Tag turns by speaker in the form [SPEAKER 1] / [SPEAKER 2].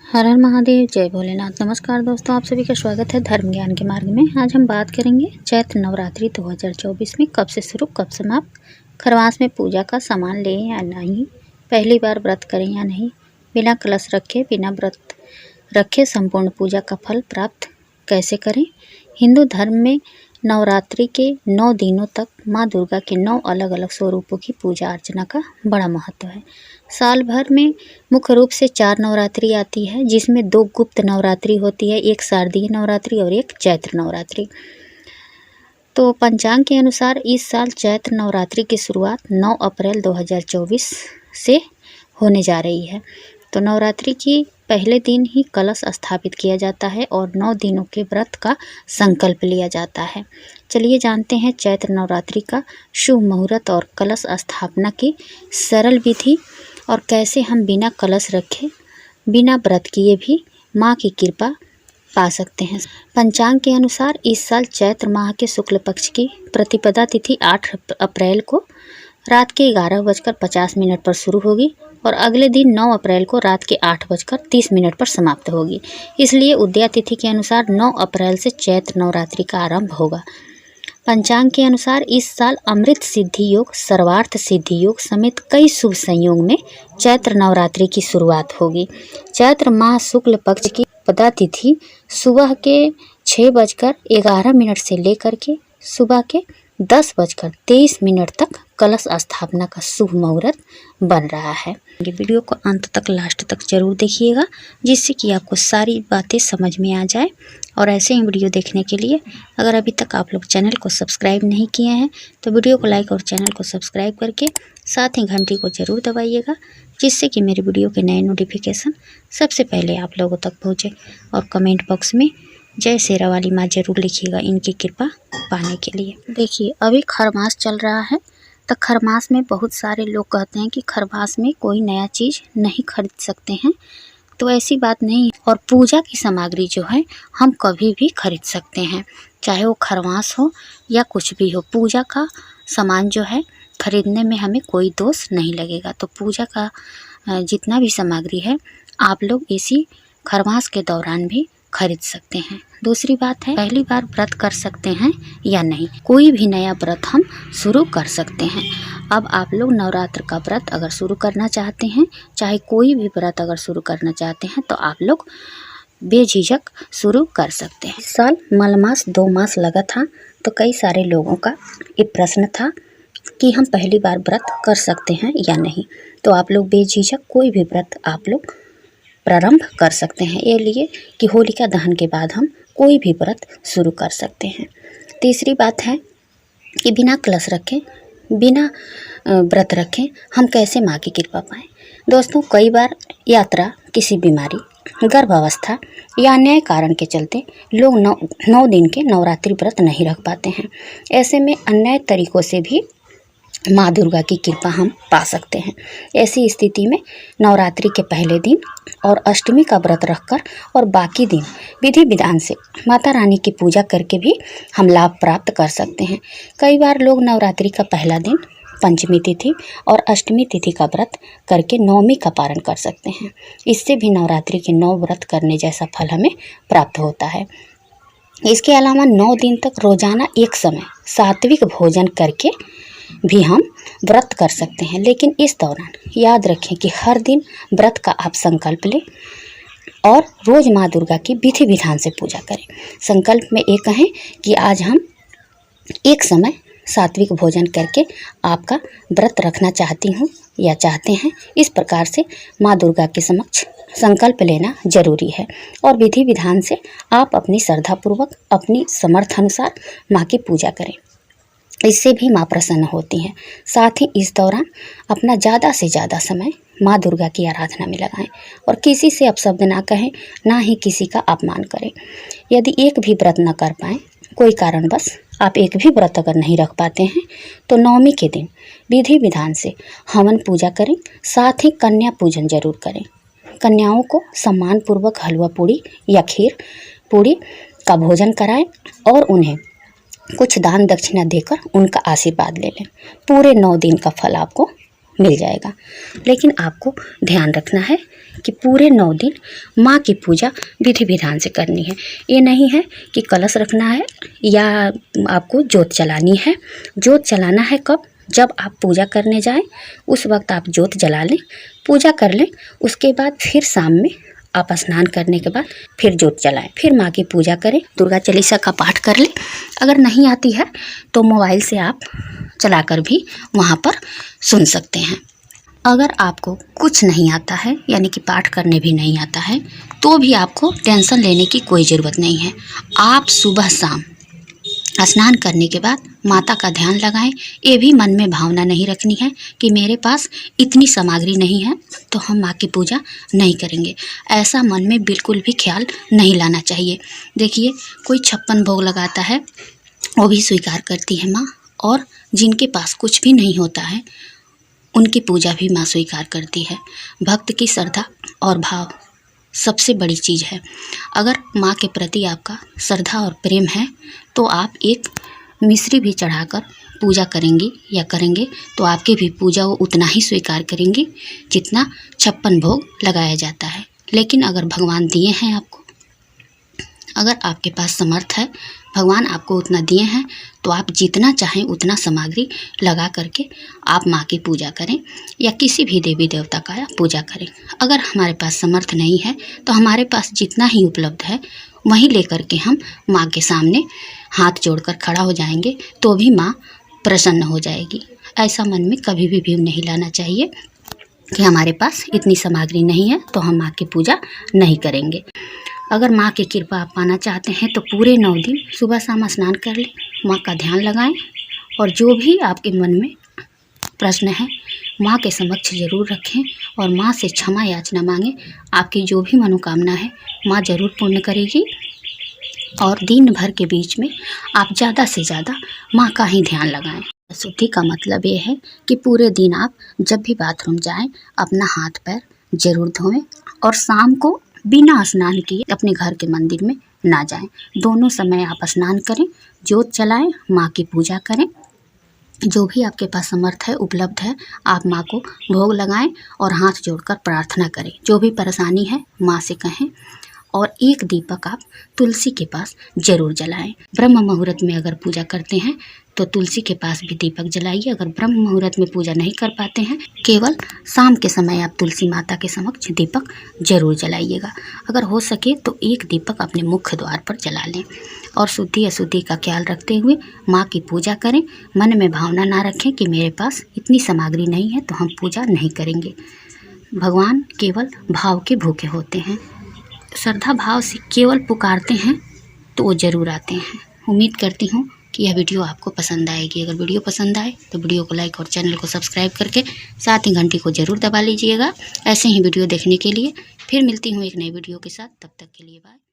[SPEAKER 1] हर हर महादेव, जय भोलेनाथ। नमस्कार दोस्तों, आप सभी का स्वागत है धर्म ज्ञान के मार्ग में। आज हम बात करेंगे चैत्र नवरात्रि 2024 में कब से शुरू कब समाप्त, खरवास में पूजा का सामान लें या नहीं, पहली बार व्रत करें या नहीं, बिना कलश रखे बिना व्रत रखे संपूर्ण पूजा का फल प्राप्त कैसे करें। हिंदू धर्म में नवरात्रि के 9 दिनों तक माँ दुर्गा के 9 अलग अलग स्वरूपों की पूजा अर्चना का बड़ा महत्व है। साल भर में मुख्य रूप से 4 नवरात्रि आती है, जिसमें 2 गुप्त नवरात्रि होती है, एक शारदीय नवरात्रि और एक चैत्र नवरात्रि। तो पंचांग के अनुसार इस साल चैत्र नवरात्रि की शुरुआत 9 अप्रैल 2024 से होने जा रही है। तो नवरात्रि की पहले दिन ही कलश स्थापित किया जाता है और 9 दिनों के व्रत का संकल्प लिया जाता है। चलिए जानते हैं चैत्र नवरात्रि का शुभ मुहूर्त और कलश स्थापना की सरल विधि, और कैसे हम बिना कलश रखे बिना व्रत किए भी माँ की कृपा पा सकते हैं। पंचांग के अनुसार इस साल चैत्र माह के शुक्ल पक्ष की प्रतिपदा तिथि 8 अप्रैल को रात के 11:50 पर शुरू होगी और अगले दिन 9 अप्रैल को रात के 8:30 पर समाप्त होगी। इसलिए उदया तिथि के अनुसार 9 अप्रैल से चैत्र नवरात्रि का आरंभ होगा। पंचांग के अनुसार इस साल अमृत सिद्धि योग, सर्वार्थ सिद्धि योग समेत कई शुभ संयोग में चैत्र नवरात्रि की शुरुआत होगी। चैत्र माह शुक्ल पक्ष की प्रतिपदा तिथि सुबह के 6:11 से लेकर के सुबह के 10:23 तक कलश स्थापना का शुभ मुहूर्त बन रहा है। ये वीडियो को अंत तक लास्ट तक जरूर देखिएगा, जिससे कि आपको सारी बातें समझ में आ जाए। और ऐसे ही वीडियो देखने के लिए अगर अभी तक आप लोग चैनल को सब्सक्राइब नहीं किए हैं तो वीडियो को लाइक और चैनल को सब्सक्राइब करके साथ ही घंटी को जरूर दबाइएगा, जिससे कि मेरे वीडियो के नए नोटिफिकेशन सबसे पहले आप लोगों तक पहुँचे। और कमेंट बॉक्स में जय शेरा वाली माँ जरूर लिखिएगा इनकी कृपा पाने के लिए। देखिए, अभी खरमास चल रहा है, तो खरमास में बहुत सारे लोग कहते हैं कि खरमास में कोई नया चीज़ नहीं खरीद सकते हैं, तो ऐसी बात नहीं। और पूजा की सामग्री जो है हम कभी भी खरीद सकते हैं, चाहे वो खरमास हो या कुछ भी हो। पूजा का सामान जो है खरीदने में हमें कोई दोष नहीं लगेगा। तो पूजा का जितना भी सामग्री है आप लोग इसी खरमास के दौरान भी खरीद सकते हैं। दूसरी बात है, पहली बार व्रत कर सकते हैं या नहीं, कोई भी नया व्रत हम शुरू कर सकते हैं। अब आप लोग नवरात्र का व्रत अगर शुरू करना चाहते हैं, चाहे कोई भी व्रत अगर शुरू करना चाहते हैं, तो आप लोग बेझिझक शुरू कर सकते हैं। इस साल मलमास 2 मास लगा था, तो कई सारे लोगों का ये प्रश्न था कि हम पहली बार व्रत कर सकते हैं या नहीं। तो आप लोग बेझिझक कोई भी व्रत आप लोग प्रारंभ कर सकते हैं, ये लिए कि होलिका दहन के बाद हम कोई भी व्रत शुरू कर सकते हैं। तीसरी बात है कि बिना कलश रखे बिना व्रत रखे हम कैसे माँ की कृपा पाएँ। दोस्तों, कई बार यात्रा, किसी बीमारी, गर्भावस्था या अन्य कारण के चलते लोग 9 दिन के नवरात्रि व्रत नहीं रख पाते हैं। ऐसे में अन्य तरीकों से भी माँ दुर्गा की कृपा हम पा सकते हैं। ऐसी स्थिति में नवरात्रि के पहले दिन और अष्टमी का व्रत रखकर और बाकी दिन विधि विधान से माता रानी की पूजा करके भी हम लाभ प्राप्त कर सकते हैं। कई बार लोग नवरात्रि का पहला दिन, पंचमी तिथि और अष्टमी तिथि का व्रत करके नवमी का पारण कर सकते हैं। इससे भी नवरात्रि के 9 व्रत करने जैसा फल हमें प्राप्त होता है। इसके अलावा 9 दिन तक रोजाना एक समय सात्विक भोजन करके भी हम व्रत कर सकते हैं। लेकिन इस दौरान याद रखें कि हर दिन व्रत का आप संकल्प लें और रोज माँ दुर्गा की विधि विधान से पूजा करें। संकल्प में एक कहें कि आज हम एक समय सात्विक भोजन करके आपका व्रत रखना चाहती हूँ या चाहते हैं। इस प्रकार से माँ दुर्गा के समक्ष संकल्प लेना जरूरी है और विधि विधान से आप अपनी श्रद्धापूर्वक अपनी समर्थ अनुसार माँ की पूजा करें। इससे भी माँ प्रसन्न होती हैं। साथ ही इस दौरान अपना ज़्यादा से ज़्यादा समय माँ दुर्गा की आराधना में लगाएं और किसी से अपशब्द ना कहें, ना ही किसी का अपमान करें। यदि एक भी व्रत न कर पाएँ, कोई कारणवश आप एक भी व्रत अगर नहीं रख पाते हैं, तो नवमी के दिन विधि विधान से हवन पूजा करें। साथ ही कन्या पूजन जरूर करें। कन्याओं को सम्मानपूर्वक हलवा पूड़ी या खीर पूड़ी का भोजन कराएं और उन्हें कुछ दान दक्षिणा देकर उनका आशीर्वाद ले लें। पूरे 9 दिन का फल आपको मिल जाएगा। लेकिन आपको ध्यान रखना है
[SPEAKER 2] कि पूरे 9 दिन माँ की पूजा विधि विधान से करनी है। ये नहीं है कि कलश रखना है या आपको जोत जलानी है। जोत जलाना है कब? जब आप पूजा करने जाएं उस वक्त आप जोत जला लें, पूजा कर लें। उसके बाद फिर शाम में आप स्नान करने के बाद फिर जोत जलाएं, फिर माँ की पूजा करें, दुर्गा चालीसा का पाठ कर लें। अगर नहीं आती है तो मोबाइल से आप चलाकर भी वहाँ पर सुन सकते हैं। अगर आपको कुछ नहीं आता है यानी कि पाठ करने भी नहीं आता है तो भी आपको टेंशन लेने की कोई ज़रूरत नहीं है। आप सुबह शाम स्नान करने के बाद माता का ध्यान लगाएं। ये भी मन में भावना नहीं रखनी है कि मेरे पास इतनी सामग्री नहीं है तो हम माँ की पूजा नहीं करेंगे। ऐसा मन में बिल्कुल भी ख्याल नहीं लाना चाहिए। देखिए, कोई 56 भोग लगाता है वो भी स्वीकार करती है माँ, और जिनके पास कुछ भी नहीं होता है उनकी पूजा भी माँ स्वीकार करती है। भक्त की श्रद्धा और भाव सबसे बड़ी चीज़ है। अगर माँ के प्रति आपका श्रद्धा और प्रेम है तो आप एक मिश्री भी चढ़ाकर पूजा करेंगी या करेंगे तो आपकी भी पूजा वो उतना ही स्वीकार करेंगी जितना 56 भोग लगाया जाता है। लेकिन अगर भगवान दिए हैं आपको, अगर आपके पास समर्थ है, भगवान आपको उतना दिए हैं तो आप जितना चाहें उतना सामग्री लगा करके आप माँ की पूजा करें या किसी भी देवी देवता का पूजा करें। अगर हमारे पास समर्थ नहीं है तो हमारे पास जितना ही उपलब्ध है वहीं लेकर के हम माँ के सामने हाथ जोड़कर खड़ा हो जाएंगे तो भी माँ प्रसन्न हो जाएगी। ऐसा मन में कभी भी भ्रम नहीं लाना चाहिए कि हमारे पास इतनी सामग्री नहीं है तो हम माँ की पूजा नहीं करेंगे। अगर माँ की कृपा आप पाना चाहते हैं तो पूरे 9 दिन सुबह शाम स्नान कर लें, माँ का ध्यान लगाएं और जो भी आपके मन में प्रश्न है माँ के समक्ष ज़रूर रखें और माँ से क्षमा याचना मांगें। आपकी जो भी मनोकामना है माँ ज़रूर पूर्ण करेगी। और दिन भर के बीच में आप ज़्यादा से ज़्यादा माँ का ही ध्यान लगाएं। शुद्धि का मतलब ये है कि पूरे दिन आप जब भी बाथरूम जाएं अपना हाथ पैर ज़रूर धोएं और शाम को बिना स्नान किए अपने घर के मंदिर में ना जाएं। दोनों समय आप स्नान करें, जोत जलाएं, माँ की पूजा करें। जो भी आपके पास समर्थ है, उपलब्ध है, आप माँ को भोग लगाएं और हाथ जोड़कर प्रार्थना करें। जो भी परेशानी है माँ से कहें और एक दीपक आप तुलसी के पास ज़रूर जलाएं। ब्रह्म मुहूर्त में अगर पूजा करते हैं तो तुलसी के पास भी दीपक जलाइए। अगर ब्रह्म मुहूर्त में पूजा नहीं कर पाते हैं, केवल शाम के समय आप तुलसी माता के समक्ष दीपक जरूर जलाइएगा। अगर हो सके तो एक दीपक अपने मुख्य द्वार पर जला लें और शुद्धि अशुद्धि का ख्याल रखते हुए माँ की पूजा करें। मन में भावना ना रखें कि मेरे पास इतनी सामग्री नहीं है तो हम पूजा नहीं करेंगे। भगवान केवल भाव के भूखे होते हैं। श्रद्धा भाव से केवल पुकारते हैं तो वो ज़रूर आते हैं। उम्मीद करती हूँ कि यह वीडियो आपको पसंद आएगी। अगर वीडियो पसंद आए तो वीडियो को लाइक और चैनल को सब्सक्राइब करके साथ ही घंटी को ज़रूर दबा लीजिएगा ऐसे ही वीडियो देखने के लिए। फिर मिलती हूँ एक नई वीडियो के साथ, तब तक के लिए बाय।